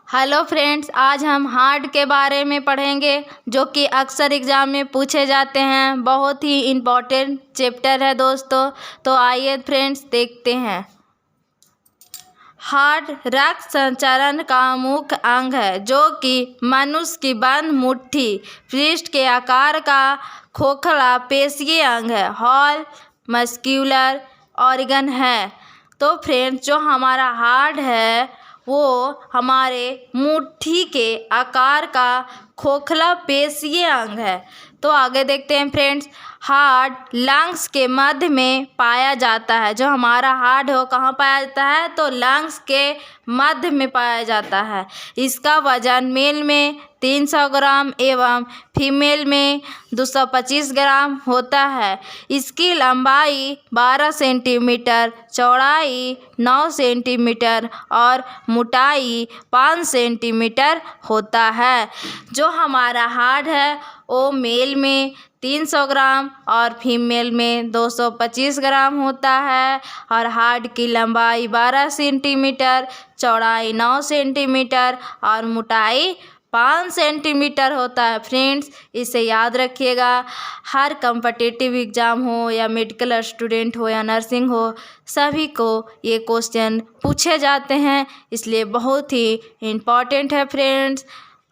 Hello friends, आज हम heart के बारे में पढ़ेंगे जो कि अक्सर एग्ज़ाम में पूछे जाते हैं। बहुत ही इम्पोर्टेंट चैप्टर है दोस्तों। तो आइए फ्रेंड्स देखते हैं। हार्ट रक्त संचरण का मुख्य अंग है जो कि मनुष्य की बंद मुट्ठी पृष्ठ के आकार का खोखला पेशीय अंग है। हॉल मस्क्यूलर ऑर्गन है। तो फ्रेंड्स, जो हमारा हार्ट है वो हमारे मुट्ठी के आकार का खोखला पेशीय अंग है। तो आगे देखते हैं फ्रेंड्स। हार्ट लंग्स के मध्य में पाया जाता है। जो हमारा हार्ट है वो कहाँ पाया जाता है? तो लंग्स के मध्य में पाया जाता है। इसका वजन मेल में 300 ग्राम एवं फीमेल में 225 ग्राम होता है। इसकी लंबाई 12 सेंटीमीटर, चौड़ाई 9 सेंटीमीटर और मोटाई 5 सेंटीमीटर होता है। जो हमारा हार्ट है वो मेल में 300 ग्राम और फीमेल में 225 ग्राम होता है और हार्ट की लंबाई 12 सेंटीमीटर, चौड़ाई 9 सेंटीमीटर और मोटाई 5 सेंटीमीटर होता है। फ्रेंड्स, इसे याद रखिएगा। हर कॉम्पिटिटिव एग्ज़ाम हो या मेडिकल स्टूडेंट हो या नर्सिंग हो, सभी को ये क्वेश्चन पूछे जाते हैं, इसलिए बहुत ही इम्पॉर्टेंट है फ्रेंड्स।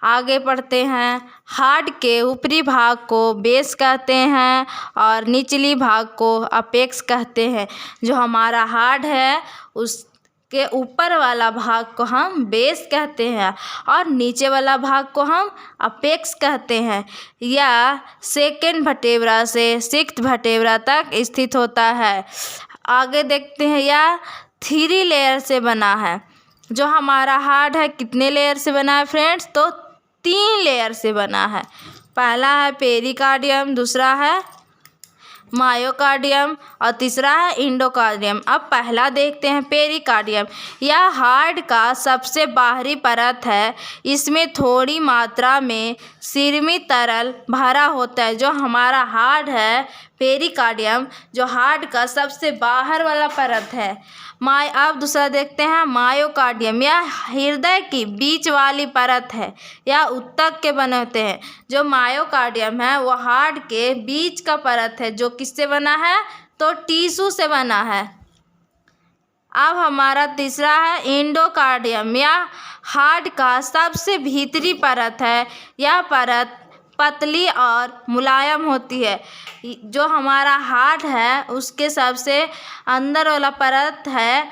आगे पढ़ते हैं। हार्ट के ऊपरी भाग को बेस कहते हैं और निचली भाग को अपेक्स कहते हैं। जो हमारा हार्ट है उसके ऊपर वाला भाग को हम बेस कहते हैं और नीचे वाला भाग को हम अपेक्स कहते हैं। यह सेकंड वर्टेब्रा से सिक्स्थ वर्टेब्रा तक स्थित होता है। आगे देखते हैं। यह 3 लेयर से बना है। जो हमारा हार्ट है कितने लेयर से बना है फ्रेंड्स? तो 3 लेयर से बना है। पहला है पेरिकार्डियम, दूसरा है मायोकार्डियम और तीसरा है इंडोकार्डियम। अब पहला देखते हैं पेरिकार्डियम। यह हार्ट का सबसे बाहरी परत है। इसमें थोड़ी मात्रा में सीमित तरल भरा होता है। जो हमारा हार्ट है पेरिकार्डियम, जो हार्ट का सबसे बाहर वाला परत है। अब दूसरा देखते हैं मायोकार्डियम। यह हृदय की बीच वाली परत है। यह ऊतक के बने होते हैं। जो मायोकार्डियम है वो हार्ट के बीच का परत है जो किससे बना है? तो टिश्यू से बना है। अब हमारा तीसरा है इंडोकार्डियम। यह हार्ट का सबसे भीतरी परत है। यह परत पतली और मुलायम होती है। जो हमारा हार्ट है उसके सबसे अंदर वाला परत है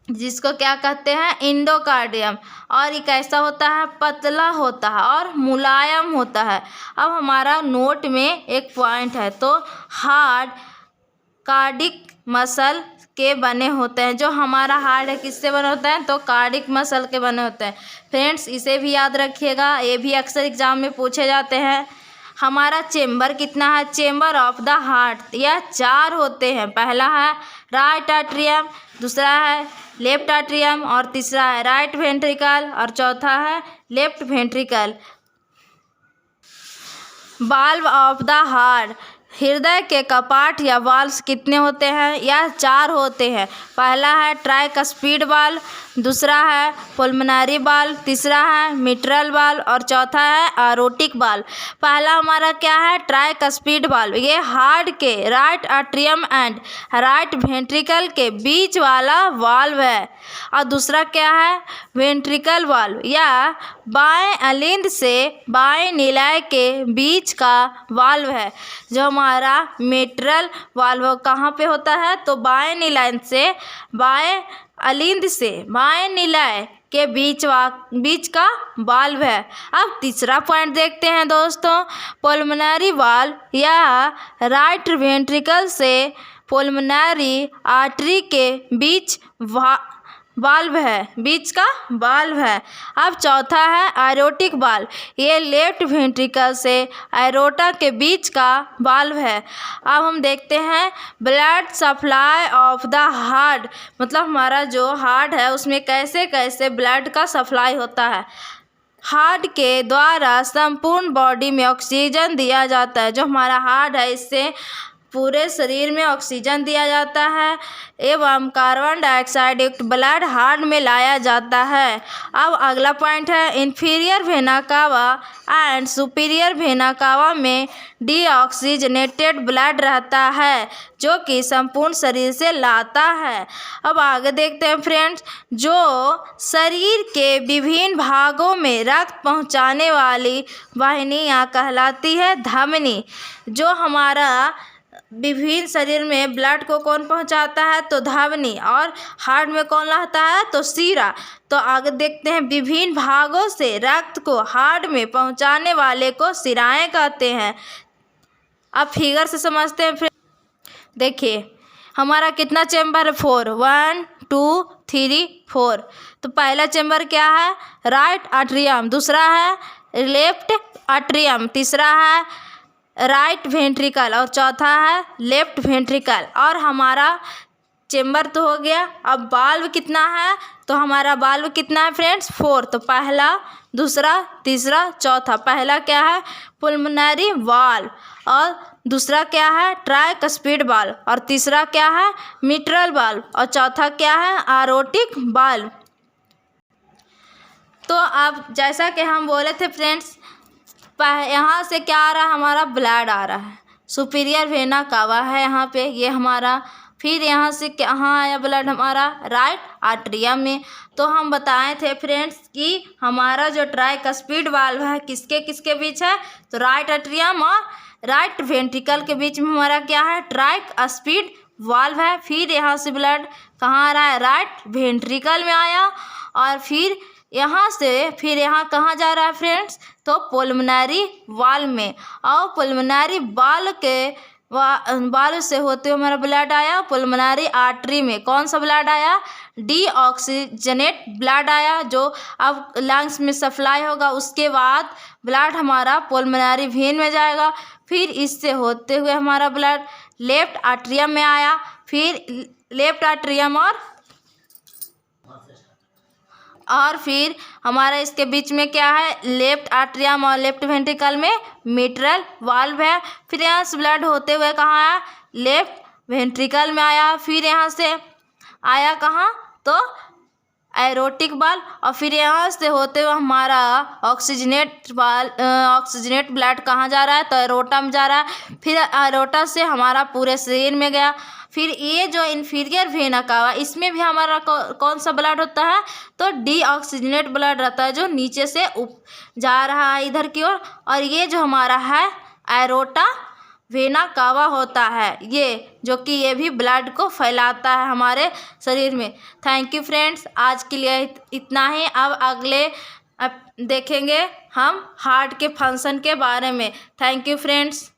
जिसको क्या कहते हैं? इंडोकार्डियम। और ये कैसा होता है? पतला होता है और मुलायम होता है। अब हमारा नोट में एक पॉइंट है। तो हार्ट कार्डिक मसल के बने होते हैं। जो हमारा हार्ट है किससे बने होते हैं? तो कार्डिक मसल के बने होते हैं। फ्रेंड्स, इसे भी याद रखिएगा, ये भी अक्सर एग्जाम में पूछे जाते हैं। हमारा चेम्बर कितना है? चेम्बर ऑफ द हार्ट यह 4 होते हैं। पहला है राइट एट्रियम, दूसरा है लेफ्ट एट्रियम और तीसरा है राइट वेंट्रिकल और चौथा है left ventricle. Valve of the heart, हृदय के कपाट या वाल्व्स कितने होते हैं? यह 4 होते हैं। पहला है ट्राइकस्पिड वाल्व, दूसरा है पुल्मोनरी वाल्व, तीसरा है मिट्रल वाल्व और चौथा है एरोटिक वाल्व। पहला हमारा क्या है? Tricuspid valve. ये हार्ट के right atrium and right ventricle के बीच वाला वाल्व है। और दूसरा क्या है? Ventricle valve. यह बाएं अलिंद से बाएं निलय के बीच का वाल्व है। जो हमारा मिट्रल वाल्व कहाँ पे होता है? तो बाएं निलय से बाएं अलिंद से बाएं निलय के बीच का वाल्व है। अब तीसरा पॉइंट देखते हैं दोस्तों। पुल्मोनरी वाल्व यह राइट वेंट्रिकल से पुल्मोनरी आर्टरी के बीच वाल्व है, बीच का वाल्व है। अब चौथा है एरोटिक वाल्व। ये लेफ्ट वेंट्रिकल से एरोटा के बीच का वाल्व है। अब हम देखते हैं blood supply of the heart, मतलब हमारा जो हार्ट है उसमें कैसे कैसे ब्लड का सप्लाई होता है। हार्ट के द्वारा संपूर्ण बॉडी में ऑक्सीजन दिया जाता है। जो हमारा हार्ट है इससे पूरे शरीर में ऑक्सीजन दिया जाता है एवं कार्बन डाइऑक्साइड युक्त ब्लड हार्ट में लाया जाता है। अब अगला पॉइंट है inferior vena cava and superior vena cava में डीऑक्सीजनेटेड ब्लड रहता है जो कि संपूर्ण शरीर से लाता है। अब आगे देखते हैं फ्रेंड्स, जो शरीर के विभिन्न भागों में रक्त पहुंचाने वाली वाहिनियां कहलाती है धमनी। जो हमारा विभिन्न शरीर में ब्लड को कौन पहुंचाता है तो धमनी, और हार्ट में कौन लाता है तो सीरा। तो आगे देखते हैं विभिन्न भागों से रक्त को हार्ट में पहुंचाने वाले को सिराएं कहते हैं। अब फिगर से समझते हैं फ्रेंड्स। देखिए हमारा कितना चैम्बर है 4, 1 2 3 4। तो पहला चैम्बर क्या है राइट एट्रियम, दूसरा है लेफ्ट एट्रियम, तीसरा है राइट वेंट्रिकल और चौथा है लेफ्ट वेंट्रिकल। और हमारा चैम्बर तो हो गया। अब बाल्व कितना है तो हमारा बाल्व कितना है फ्रेंड्स 4। तो पहला, दूसरा, तीसरा, चौथा। पहला क्या है पुल्मोनरी वाल्व, और दूसरा क्या है ट्राइकस्पिड वाल्व, और तीसरा क्या है मिट्रल वाल्व, और चौथा क्या है एरोटिक वाल्व। तो अब जैसा कि हम बोले थे फ्रेंड्स, यहाँ से क्या आ रहा है हमारा ब्लड आ रहा है, सुपीरियर वेना कावा है यहाँ पे ये हमारा। फिर यहाँ से कहाँ आया ब्लड हमारा राइट आर्टरियम में। तो हम बताए थे फ्रेंड्स कि हमारा जो ट्राइकस्पिड वाल्व है किसके किसके बीच है तो राइट आर्टरियम और राइट वेंट्रिकल के बीच में हमारा क्या है ट्राइकस्पिड वाल्व है। फिर यहाँ से ब्लड कहाँ आ रहा है राइट वेंट्रिकल में आया, और फिर यहाँ से फिर यहाँ कहाँ जा रहा है फ्रेंड्स तो पुल्मोनरी वाल्व में, और पुल्मोनरी वाल्व के वाल्व से होते हुए हमारा ब्लड आया पुल्मोनरी आर्टरी में। कौन सा ब्लड आया डीऑक्सीजनेट ब्लड आया, जो अब लंग्स में सप्लाई होगा। उसके बाद ब्लड हमारा पुल्मोनरी वेन में जाएगा, फिर इससे होते हुए हमारा ब्लड लेफ्ट आर्टरियम में आया, फिर लेफ्ट आर्टरियम और फिर हमारा इसके बीच में क्या है लेफ्ट आर्टरियम और लेफ्ट वेंट्रिकल में मिट्रल वाल्व है। फिर यहाँ से ब्लड होते हुए कहाँ आया लेफ्ट वेंट्रिकल में आया, फिर यहाँ से आया कहाँ तो एरोटिक वाल्व, और फिर यहाँ से होते हुए हमारा ऑक्सीजनेट ब्लड कहाँ जा रहा है तो एरोटा में जा रहा है, फिर एरोटा से हमारा पूरे शरीर में गया। फिर ये जो इन्फीरियर वेना कावा इसमें भी हमारा कौन सा ब्लड होता है तो डीऑक्सीजनेट ब्लड रहता है जो नीचे से जा रहा है इधर की ओर, और ये जो हमारा है एरोटा वेना कावा होता है ये, जो कि ये भी ब्लड को फैलाता है हमारे शरीर में। थैंक यू फ्रेंड्स, आज के लिए इतना ही। अब अगले देखेंगे हम हार्ट के फंक्शन के बारे में। Thank you friends.